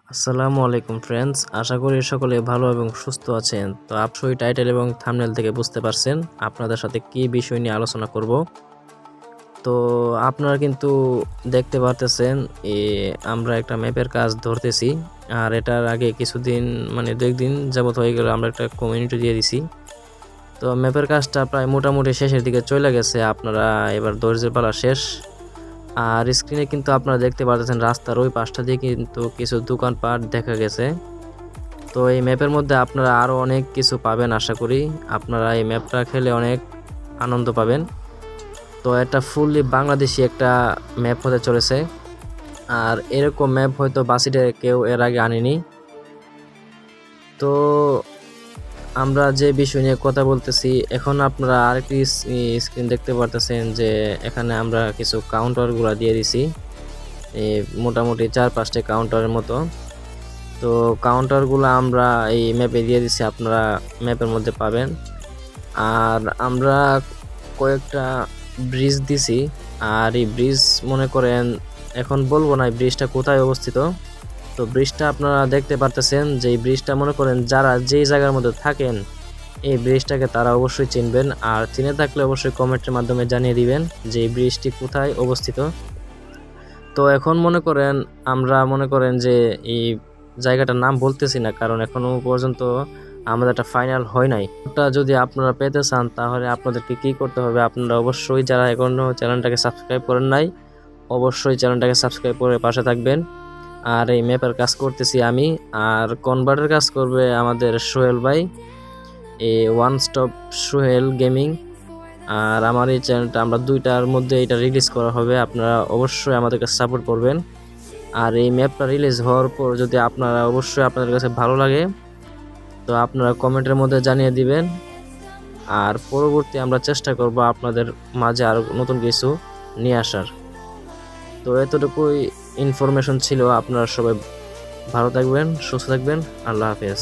আসসালামু আলাইকুম ফ্রেন্ডস, আশা করি সকলে ভালো এবং সুস্থ আছেন। তো অবশ্যই টাইটেল এবং থাম্বনেল থেকে বুঝতে পারছেন আপনাদের সাথে কি বিষয় নিয়ে আলোচনা করব। তো আপনারা কিন্তু দেখতে পারতেছেন আমরা একটা ম্যাপের কাজ ধরতেছি। আর এটার আগে কিছুদিন মানে 2 দিন যাবত হয়ে গেল আমরা একটা কমিউনিটি দিয়ে দিছি। তো ম্যাপের কাজটা প্রায় মোটামুটি শেষের দিকে চলে গেছে, আপনারা এবার ধৈর্যের পালা শেষ। আর স্ক্রিনে কিন্তু আপনারা দেখতে পাচ্ছেন রাস্তার ওই পাশটা দিয়ে কিন্তু কিছু দোকানপাট দেখা গেছে। তো এই ম্যাপের মধ্যে আপনারা আরও অনেক কিছু পাবেন, আশা করি আপনারা এই ম্যাপটা খেলে অনেক আনন্দ পাবেন। তো এটা ফুললি বাংলাদেশি একটা ম্যাপ হতে চলেছে, আর এরকম ম্যাপ হয়তো বাসিটে কেউ এর আগে আনেনি। তো আমরা যে বিষয় নিয়ে কথা বলতেছি এখন, আপনারা আরেকটি স্ক্রিন দেখতে পারতেছেন যে এখানে আমরা কিছু কাউন্টারগুলো দিয়ে দিছি, মোটামুটি 4-5টা কাউন্টারের মতো। তো কাউন্টারগুলো আমরা এই ম্যাপে দিয়ে দিছি, আপনারা ম্যাপের মধ্যে পাবেন। আর আমরা কয়েকটা ব্রিজ দিছি, আর এই ব্রিজ মনে করেন এখন বলবো না এই ব্রিজটা কোথায় অবস্থিত। তো ব্রিজটা আপনারা দেখতে পারতেছেন যে এই ব্রিজটা মনে করেন যারা যেই জায়গার মধ্যে থাকেন এই ব্রিজটাকে তারা অবশ্যই চিনবেন, আর চিনে থাকলে অবশ্যই কমেন্টের মাধ্যমে জানিয়ে দিবেন যে এই ব্রিজটি কোথায় অবস্থিত। তো এখন মনে করেন যে এই জায়গাটার নাম বলতেছি না, কারণ এখনো পর্যন্ত আমাদের একটা ফাইনাল হয় নাই। ওটা যদি আপনারা পেতে চান তাহলে আপনাদেরকে কি করতে হবে, আপনারা অবশ্যই যারা এখনো চ্যানেলটাকে সাবস্ক্রাইব করেন নাই অবশ্যই চ্যানেলটাকে সাবস্ক্রাইব করে পাশে থাকবেন। আর এই ম্যাপের কাজ করতেছি আমি, আর কনভার্টের কাজ করবে আমাদের সোহেল ভাই, এই ওয়ান স্টপ সোহেল গেমিং। আর আমার এই চ্যানেলটা আমরা 2টার মধ্যে এটা রিলিজ করা হবে, আপনারা অবশ্যই আমাদেরকে সাপোর্ট করবেন। আর এই ম্যাপটা রিলিজ হওয়ার পর যদি আপনাদের কাছে ভালো লাগে তো আপনারা কমেন্টের মধ্যে জানিয়ে দিবেন, আর পরবর্তী আমরা চেষ্টা করব আপনাদের মাঝে আরও নতুন কিছু নিয়ে আসার। তো এতটুকুই ইনফরমেশন ছিল। আপনারা সবাই ভালো থাকবেন, সুস্থ থাকবেন। আল্লাহ হাফেজ।